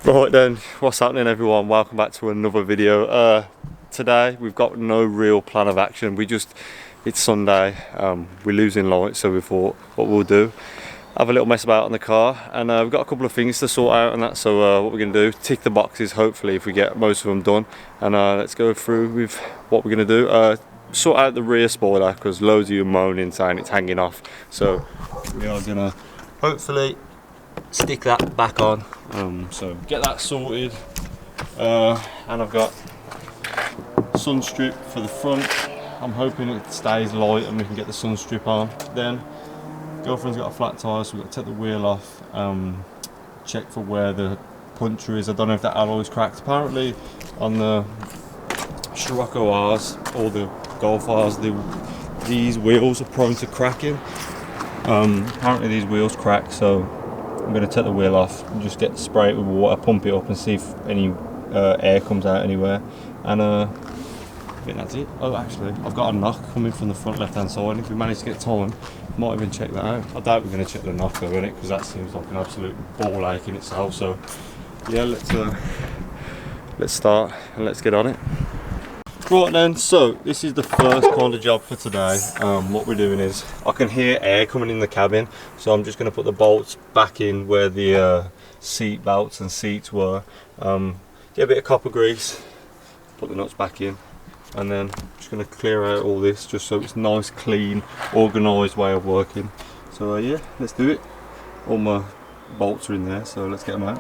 Right then, what's happening everyone? Welcome back to another video. Today we've got no real plan of action. It's Sunday, we're losing light, so we thought what we'll do, have a little mess about on the car, and we've got a couple of things to sort out and that, so what we're going to do, tick the boxes hopefully if we get most of them done, and let's go through with what we're going to do. Sort out the rear spoiler, because loads of you moaning saying it's hanging off, so we are going to hopefully stick that back on, so get that sorted, and I've got sun strip for the front. I'm hoping it stays light and we can get the sun strip on. Then girlfriend's got a flat tyre, so we've got to take the wheel off, check for where the puncture is. I don't know if that alloy's cracked. Apparently on the Scirocco R's or the Golf R's, these wheels are prone to cracking. Apparently these wheels crack, so I'm going to take the wheel off and just spray it with water, pump it up and see if any air comes out anywhere, and I think that's it. Oh, actually I've got a knock coming from the front left hand side. If we manage to get time, might even check that out. I doubt we're going to check the knock though, innit, because that seems like an absolute ball ache in itself. So yeah, let's start and let's get on it. Right then, so this is the first kind of job for today. What we're doing is, I can hear air coming in the cabin, so I'm just going to put the bolts back in where the seat belts and seats were, get a bit of copper grease, put the nuts back in, and then I'm just going to clear out all this just so it's nice, clean, organised way of working. So yeah, let's do it. All my bolts are in there, so let's get them out.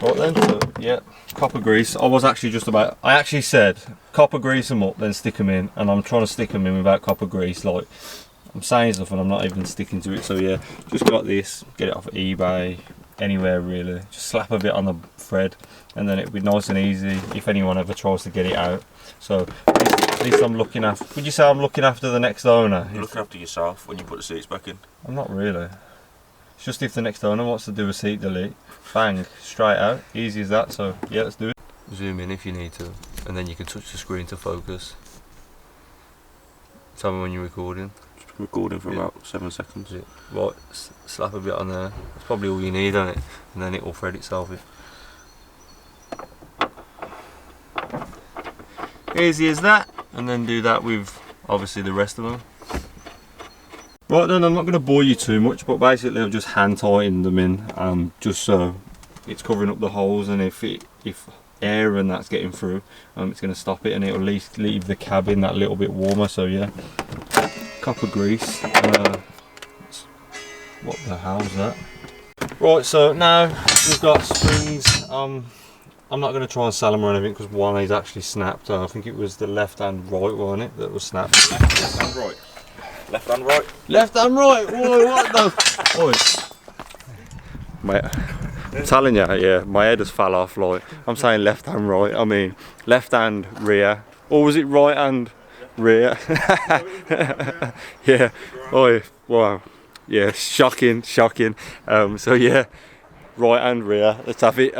Right then, so yeah, copper grease. I actually said copper grease them up, then stick them in, and I'm trying to stick them in without copper grease. Like, I'm saying stuff and I'm not even sticking to it. So yeah, just got this, get it off of eBay, anywhere really. Just slap a bit on the thread, and then it'll be nice and easy if anyone ever tries to get it out. So at least I'm looking after. Would you say I'm looking after the next owner? You're looking after yourself when you put the seats back in. I'm not really. It's just if the next owner wants to do a seat delete, bang, straight out, easy as that. So yeah, let's do it. Zoom in if you need to, and then you can touch the screen to focus. Tell me when you're recording. Just recording for about 7 seconds. Yeah. Right, slap a bit on there. That's probably all you need, isn't it? And then it will thread itself in. Easy as that. And then do that with obviously the rest of them. Right then, I'm not going to bore you too much, but basically I've just hand tightened them in, just so it's covering up the holes, and if air and that's getting through, it's going to stop it, and it'll at least leave the cabin that little bit warmer. So yeah, copper grease. What the hell's that? Right, so now we've got springs. I'm not going to try and sell them or anything because one is actually snapped. I think it was the left and right one that was snapped. Left and right. Left and right. Left and right. Whoa, what the? I'm telling you, yeah, my head has fell off. Like, I'm saying left and right. I mean left and rear, or was it right and rear? Yeah. Oh, wow. Yeah, shocking. So yeah, right and rear. Let's have it.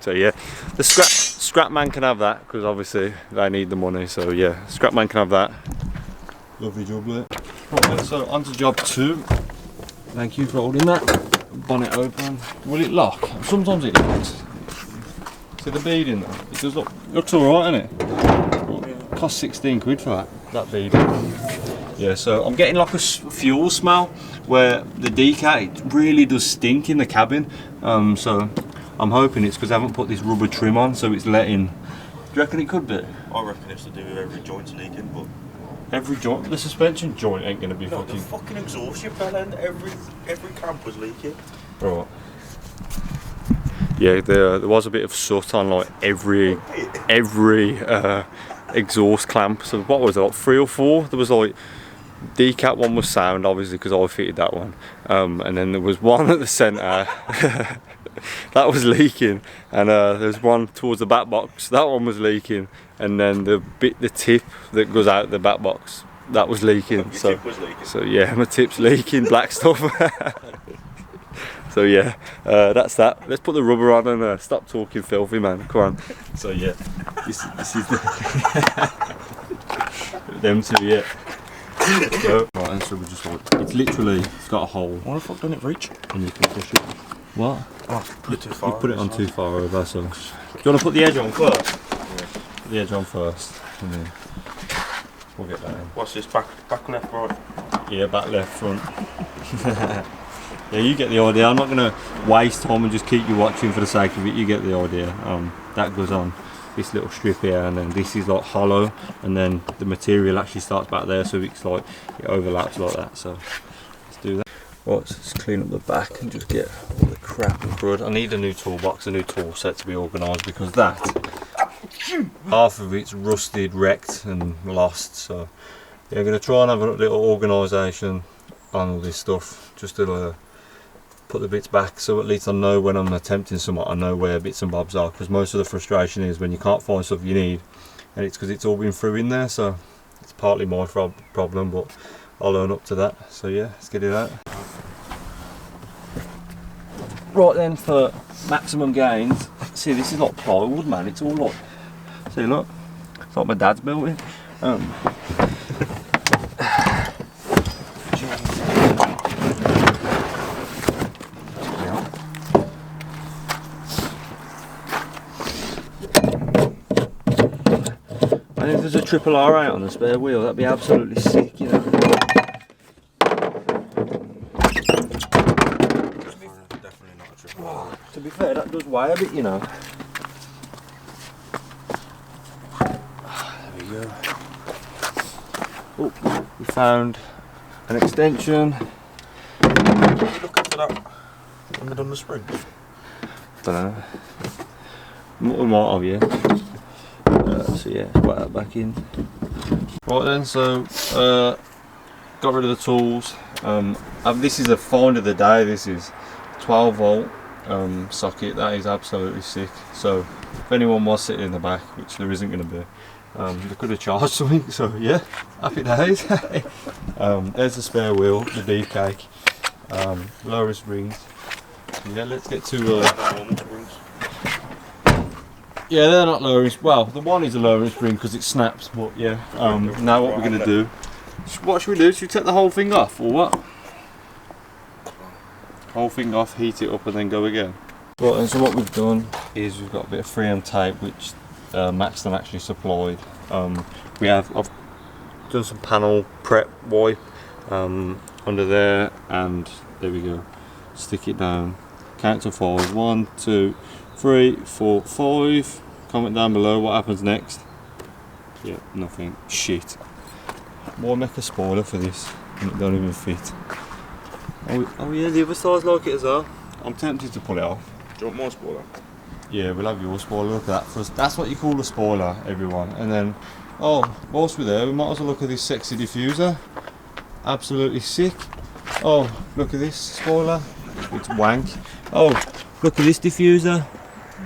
So yeah, the scrap man can have that because obviously they need the money. So yeah, scrap man can have that. Lovely job there. Right, so on to job 2. Thank you for holding that. Bonnet open. Will it lock? Sometimes it locks. See the bead in there? It does looks alright, isn't it? Cost 16 quid for that bead. Yeah, so I'm getting like a fuel smell where the decal, it really does stink in the cabin. So I'm hoping it's because I haven't put this rubber trim on, so it's letting. Do you reckon it could be? I reckon it's to do with every joint leaking, but every joint, the suspension joint ain't gonna be no, fucking. The fucking exhaust you fell in, every clamp was leaking. Right. Yeah, there was a bit of soot on like every exhaust clamp. So what was it, like 3 or 4? There was like decat one was sound, obviously because I fitted that one, and then there was one at the centre that was leaking, and there's one towards the back box, that one was leaking, and then the tip that goes out the back box, that was leaking. Your tip was leaking. So yeah, my tip's leaking black stuff. So yeah, that's that. Let's put the rubber on and stop talking filthy, man. Come on. So yeah, this is the them two, yeah. So, right, and so we just like, it's got a hole. Why the fuck don't it reach? And you can push it. What? Oh, put it too far. You put it on too far over, so. Do you want to put the edge on first? Yeah. Put the edge on first, and then we'll get that in. What's this? Back left, right? Yeah, back left, front. Yeah, you get the idea. I'm not going to waste time and just keep you watching for the sake of it. You get the idea. That goes on this little strip here, and then this is like hollow, and then the material actually starts back there, so it's like it overlaps like that. So let's do that. Right, so let's clean up the back and just get all the crap and crud. I need a new toolbox, a new tool set to be organised, because that half of it's rusted, wrecked and lost. So yeah, I'm going to try and have a little organisation on all this stuff, just to put the bits back, so at least I know when I'm attempting something, I know where bits and bobs are, because most of the frustration is when you can't find stuff you need, and it's because it's all been through in there. So it's partly my problem, but I'll own up to that. So yeah, let's get it out. Right then, for maximum gains, see, this is like plywood, man. It's all like, see, look, it's like my dad's built it. And if there's a triple R8 on the spare wheel, that'd be absolutely sick, you know. Definitely not a triple R. To be fair, that does weigh a bit, you know. There we go. Oh, we found an extension. Are you looking for that when they've done the spring? Don't know. We might have, yeah. So yeah, let's put that back in. Right then, so got rid of the tools. This is a find of the day. This is 12 volt socket. That is absolutely sick. So if anyone was sitting in the back, which there isn't going to be, they could have charged something. So yeah, happy days. There's the spare wheel, the beefcake, lower springs. Yeah, let's get to. Yeah, they're not lowering. Well, the one is a lowering spring because it snaps. But yeah, now what we're gonna do? What should we do? Should we take the whole thing off, or what? Whole thing off, heat it up, and then go again. Right, and so what we've done is we've got a bit of 3M tape, which Maxton actually supplied. I've done some panel prep wipe under there, and there we go. Stick it down. Count to 5. 1, 2, 3, 4, 5. Comment down below what happens next. Yep, nothing. Shit. Why make a spoiler for this? And it don't even fit. Oh yeah, the other side's like it as well. I'm tempted to pull it off. Do you want more spoiler? Yeah, we'll have your spoiler. Look at that. First, that's what you call a spoiler, everyone. And then, oh, whilst we're there, we might as well look at this sexy diffuser. Absolutely sick. Oh, look at this spoiler. It's wank. Oh, look at this diffuser.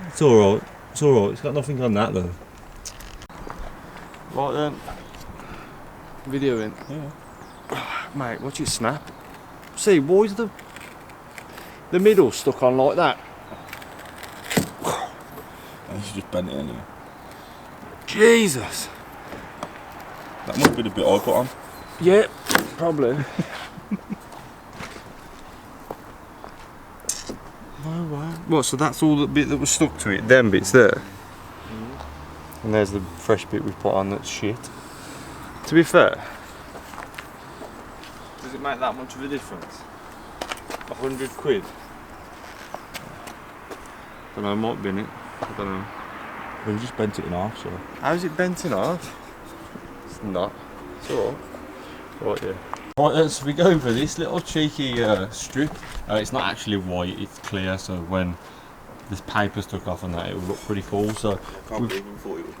It's alright. It's alright. It's got nothing on that though. Right then. Videoing. Yeah. Mate, watch it snap. See, why is the middle stuck on like that? You should just bend it in here. Jesus. That must be the bit I put on. Yeah, probably. Oh wow. What, so that's all the bit that was stuck to it? Them bits there? And there's the fresh bit we put on that's shit. To be fair, does it make that much of a difference? 100 quid? I don't know, might be in it. I don't know. Well, you just bent it in half, so. How's it bent in half? It's not. It's alright. Right, yeah. Right then, so we go over this little cheeky strip. It's not actually white, it's clear, so when this paper's took off and that, it will look pretty cool. So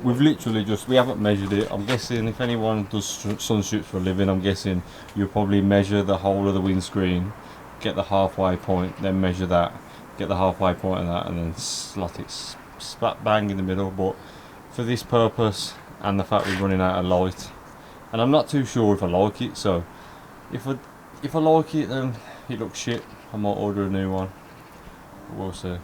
we've literally just, we haven't measured it. I'm guessing if anyone does sun strips for a living, I'm guessing you'll probably measure the whole of the windscreen, get the halfway point, then measure that, get the halfway point of that, and then slot it spat bang in the middle. But for this purpose and the fact we're running out of light, and I'm not too sure if I like it, so if I like it then it looks shit, I might order a new one, but we'll see.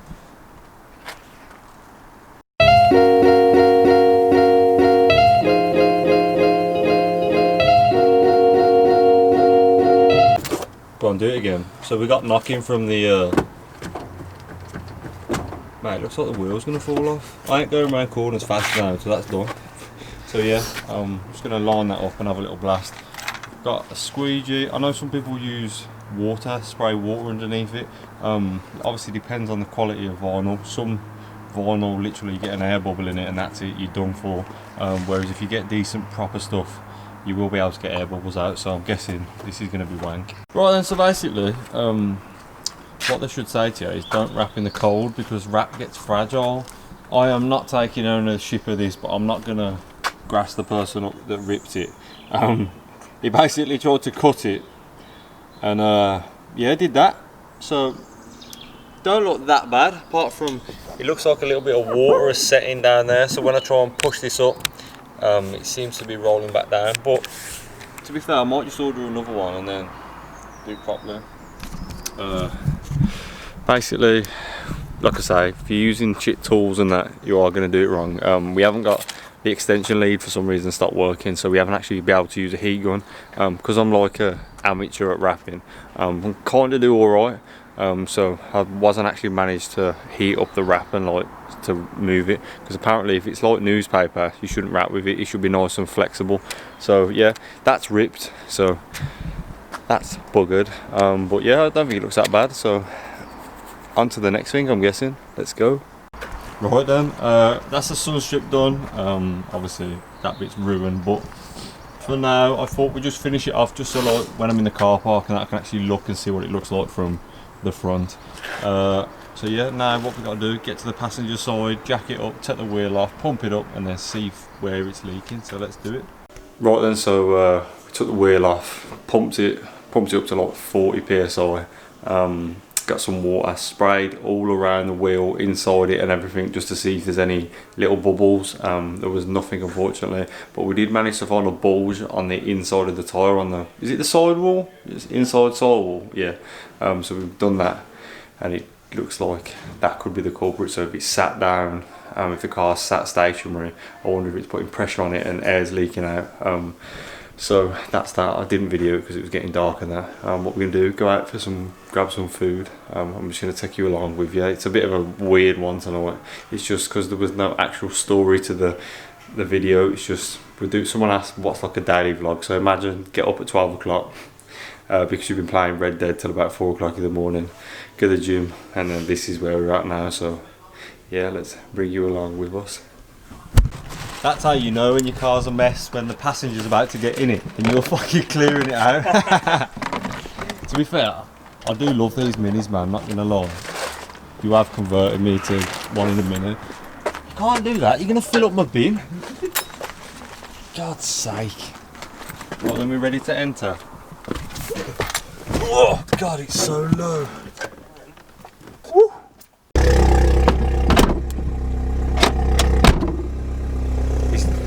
Go on, do it again. So we got knocking from the Mate, looks like the wheel's gonna fall off. I ain't going around corners fast now, so that's done. So yeah, I'm just gonna line that up and have a little blast. Got a squeegee. I know some people use water, spray water underneath it. Obviously depends on the quality of vinyl. Some vinyl literally you get an air bubble in it and that's it, you're done for. Whereas if you get decent proper stuff, you will be able to get air bubbles out, so I'm guessing this is going to be wank. Right then, so basically, what they should say to you is don't wrap in the cold because wrap gets fragile. I am not taking ownership of this, but I'm not going to grass the person up that ripped it. He basically tried to cut it and yeah, did that. So don't look that bad, apart from it looks like a little bit of water is setting down there, so when I try and push this up, it seems to be rolling back down. But to be fair, I might just order another one and then do it properly. Basically, like I say, if you're using shit tools and that, you are going to do it wrong. We haven't got the extension lead for some reason stopped working, so we haven't actually been able to use a heat gun. Because I'm like a amateur at wrapping, I kind of do alright. So I wasn't actually managed to heat up the wrap and like to move it, because apparently if it's like newspaper you shouldn't wrap with it, it should be nice and flexible. So yeah, that's ripped, so that's buggered. But yeah, I don't think it looks that bad, so on to the next thing, I'm guessing. Let's go. Right then, that's the sun strip done. Obviously that bit's ruined, but for now I thought we'd just finish it off just so like when I'm in the car park and I can actually look and see what it looks like from the front. So yeah, now what we got to do, get to the passenger side, jack it up, take the wheel off, pump it up and then see where it's leaking, so let's do it. Right then, so we took the wheel off, pumped it up to like 40 psi, got some water, sprayed all around the wheel, inside it and everything, just to see if there's any little bubbles. There was nothing, unfortunately, but we did manage to find a bulge on the inside of the tyre, on the, is it the sidewall? It's inside sidewall, yeah. So we've done that and it looks like that could be the culprit. So if it's sat down, if the car's sat stationary, I wonder if it's putting pressure on it and air's leaking out. So that's that. I didn't video it because it was getting dark and that. What we're going to do, go out for grab some food. I'm just going to take you along with you. It's a bit of a weird one tonight. It's just because there was no actual story to the video. It's just, someone asked what's like a daily vlog. So imagine, get up at 12 o'clock because you've been playing Red Dead till about 4 o'clock in the morning, go to the gym, and then this is where we're at now. So yeah, let's bring you along with us. That's how you know when your car's a mess, when the passenger's about to get in it and you're fucking clearing it out. To be fair, I do love these minis, man, not gonna lie. You have converted me to one in a minute. You can't do that, you're gonna fill up my bin. God's sake. Right, then we're ready to enter. Oh God, it's so low. Woo.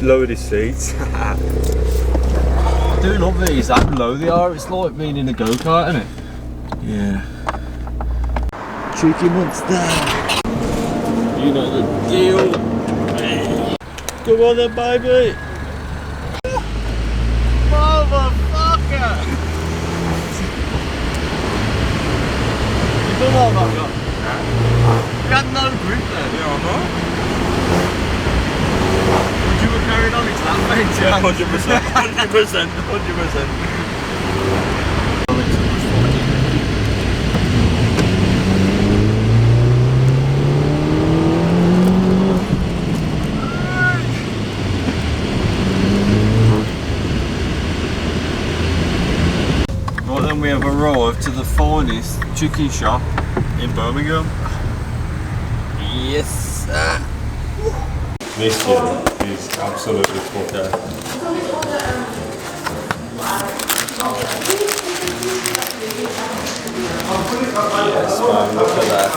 Lowered his seats. I do love these, how low they are. It's like being in a go-kart, isn't it? Yeah. Cheeky monster. You know the deal. Come on then, baby. Motherfucker. You done all that, God? You had no grip there. Yeah, I know. You were carrying on into that mate, yeah? 100%, 100%. Right then, we have arrived to the finest chicken shop in Birmingham. Yes, sir. This year is absolutely fucked out. Yes, man, look at that.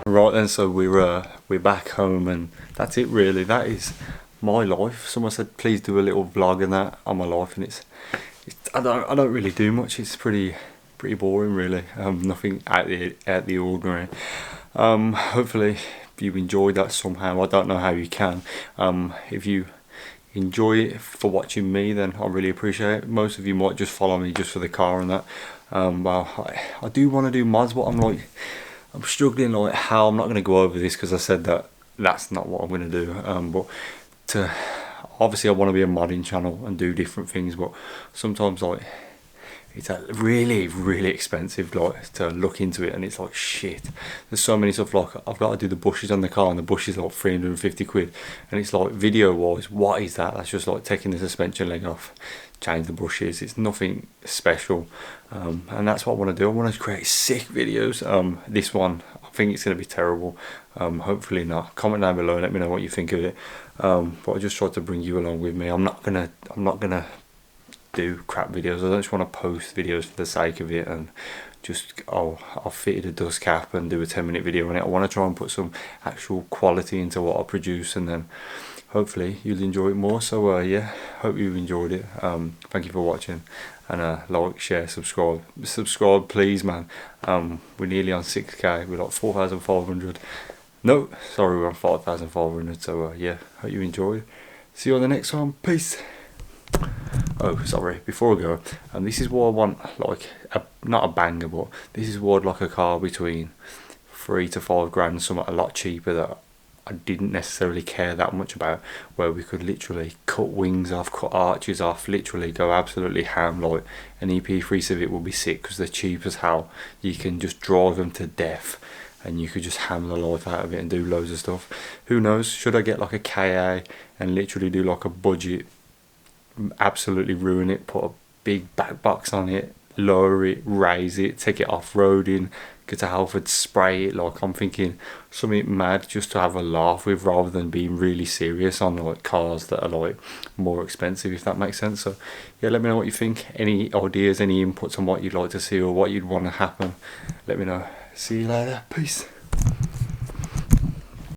Right then, so we're back home, and that's it really. That is my life. Someone said please do a little vlog and that on my life, and it's I don't really do much. It's pretty boring really. Nothing out the ordinary. Hopefully you enjoyed that somehow. I don't know how you can. If you enjoy it for watching me, then I really appreciate it. Most of you might just follow me just for the car and that. Well, I do want to do mods, but I'm struggling like how. I'm not going to go over this because I said that's not what I'm going to do. But obviously I want to be a modding channel and do different things, but sometimes like it's really expensive like to look into it, and it's like shit, there's so many stuff. Like I've got to do the bushes on the car, and the bush is like 350 quid, and it's like video wise, what is that? That's just like taking the suspension leg off, change the bushes. It's nothing special, and that's what I want to do. I want to create sick videos. This one I think it's going to be terrible. Hopefully not. Comment down below and let me know what you think of it. But I just tried to bring you along with me. I'm not gonna do crap videos. I don't just want to post videos for the sake of it and just I'll fitted a dust cap and do a 10-minute video on it. I want to try and put some actual quality into what I produce, and then hopefully you'll enjoy it more. So yeah, hope you've enjoyed it. Thank you for watching, and like, share, subscribe please, man. We're nearly on 6k. We're like 4,500. No, sorry, we're on 5,500. So yeah, hope you enjoyed. See you on the next one. Peace. Oh, sorry, before I go, this is what I want, like not a banger, but this is what I'd like a car between 3 to 5 grand, something a lot cheaper that I didn't necessarily care that much about, where we could literally cut wings off, cut arches off, literally go absolutely ham. Like an EP3 Civic would be sick because they're cheap as hell. You can just drive them to death and you could just hammer the life out of it and do loads of stuff. Who knows, should I get like a KA and literally do like a budget, absolutely ruin it, put a big back box on it, lower it, raise it, take it off-roading, get to Halford, spray it. Like I'm thinking something mad just to have a laugh with, rather than being really serious on like cars that are like more expensive, if that makes sense. So yeah, let me know what you think. Any ideas, any inputs on what you'd like to see or what you'd want to happen, let me know. See you later. Peace.